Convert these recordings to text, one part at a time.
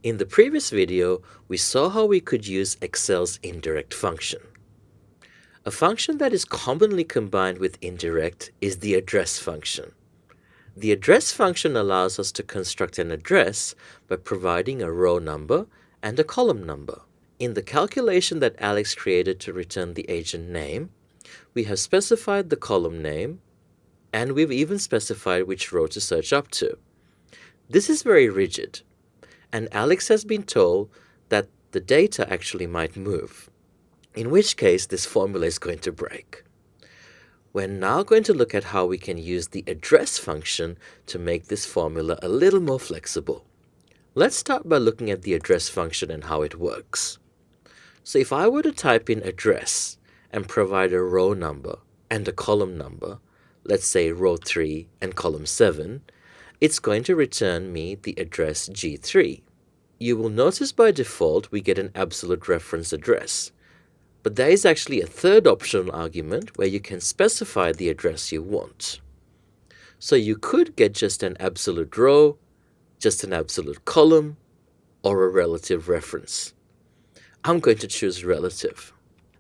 In the previous video, we saw how we could use Excel's indirect function. A function that is commonly combined with indirect is the address function. The address function allows us to construct an address by providing a row number and a column number. In the calculation that Alex created to return the agent name, we have specified the column name, and we've even specified which row to search up to. This is very rigid, and Alex has been told that the data actually might move, in which case this formula is going to break. We're now going to look at how we can use the address function to make this formula a little more flexible. Let's start by looking at the address function and how it works. So if I were to type in address and provide a row number and a column number, let's say row 3 and column 7, it's going to return me the address G3. You will notice by default we get an absolute reference address, but there is actually a third optional argument where you can specify the address you want. So you could get just an absolute row, just an absolute column, or a relative reference. I'm going to choose relative.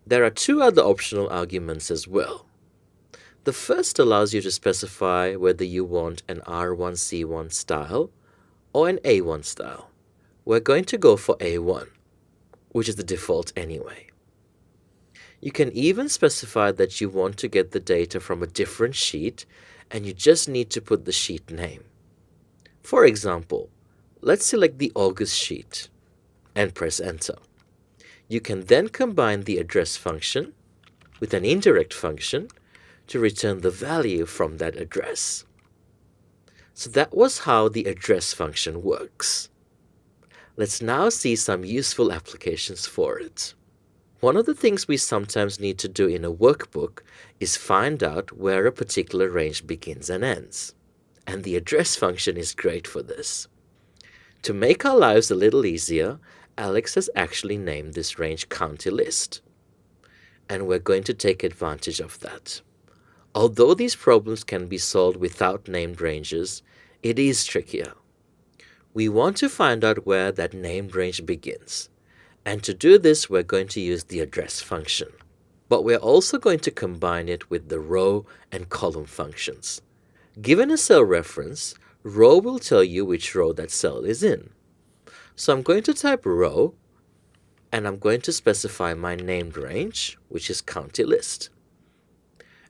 There are two other optional arguments as well. The first allows you to specify whether you want an R1C1 style or an A1 style. We're going to go for A1, which is the default anyway. You can even specify that you want to get the data from a different sheet and you just need to put the sheet name. For example, let's select the August sheet and press enter. You can then combine the address function with an indirect function to return the value from that address. So that was how the address function works. Let's now see some useful applications for it. One of the things we sometimes need to do in a workbook is find out where a particular range begins and ends. And the address function is great for this. To make our lives a little easier, Alex has actually named this range County List. And we're going to take advantage of that. Although these problems can be solved without named ranges, it is trickier. We want to find out where that named range begins. And to do this, we're going to use the address function. But we're also going to combine it with the row and column functions. Given a cell reference, row will tell you which row that cell is in. So I'm going to type row, and I'm going to specify my named range, which is County List.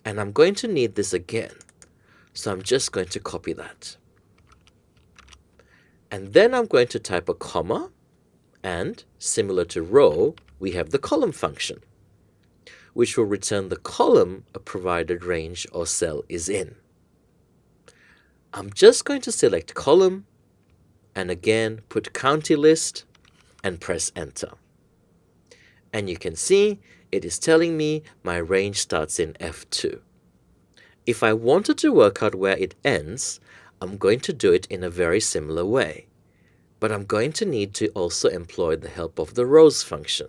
And I'm going to need this again, so I'm just going to copy that. And then I'm going to type a comma, and similar to row, we have the column function, which will return the column a provided range or cell is in. I'm just going to select column, and again put County List, and press enter. And you can see it is telling me my range starts in F2. If I wanted to work out where it ends, I'm going to do it in a very similar way. But I'm going to need to also employ the help of the rows function.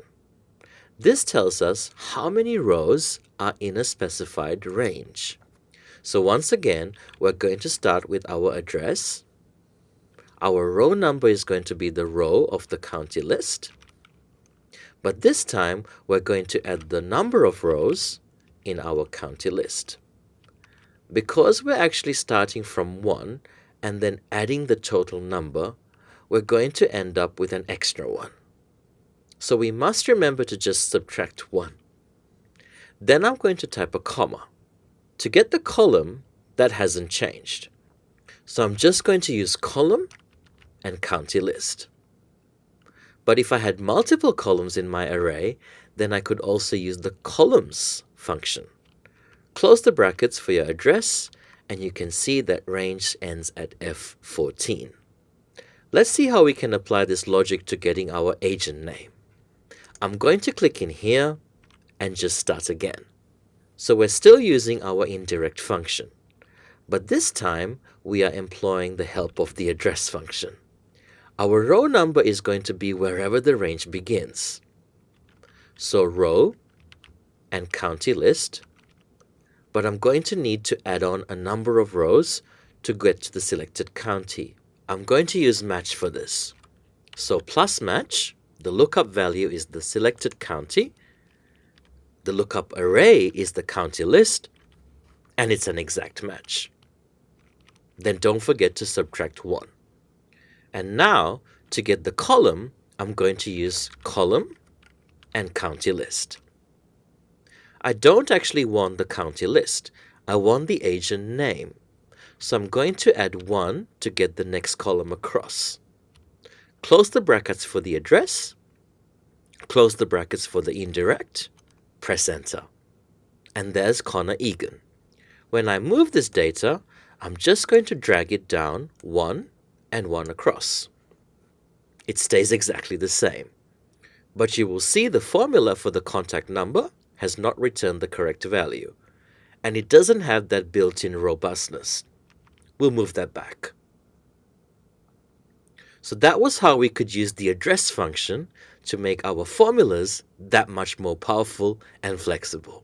This tells us how many rows are in a specified range. So once again, we're going to start with our address. Our row number is going to be the row of the county list. But this time, we're going to add the number of rows in our county list. Because we're actually starting from 1 and then adding the total number, we're going to end up with an extra 1. So we must remember to just subtract 1. Then I'm going to type a comma. To get the column, that hasn't changed. So I'm just going to use column and county list. But if I had multiple columns in my array, then I could also use the columns function. Close the brackets for your address, and you can see that range ends at F14. Let's see how we can apply this logic to getting our agent name. I'm going to click in here and just start again. So we're still using our indirect function, but this time we are employing the help of the address function. Our row number is going to be wherever the range begins. So row and county list, but I'm going to need to add on a number of rows to get to the selected county. I'm going to use match for this. So plus match, the lookup value is the selected county, the lookup array is the county list, and it's an exact match. Then don't forget to subtract 1. And now, to get the column, I'm going to use column and county list. I don't actually want the county list. I want the agent name. So I'm going to add 1 to get the next column across. Close the brackets for the address. Close the brackets for the indirect. Press enter. And there's Connor Egan. When I move this data, I'm just going to drag it down 1 and 1 across. It stays exactly the same. But you will see the formula for the contact number has not returned the correct value. And it doesn't have that built-in robustness. We'll move that back. So that was how we could use the address function to make our formulas that much more powerful and flexible.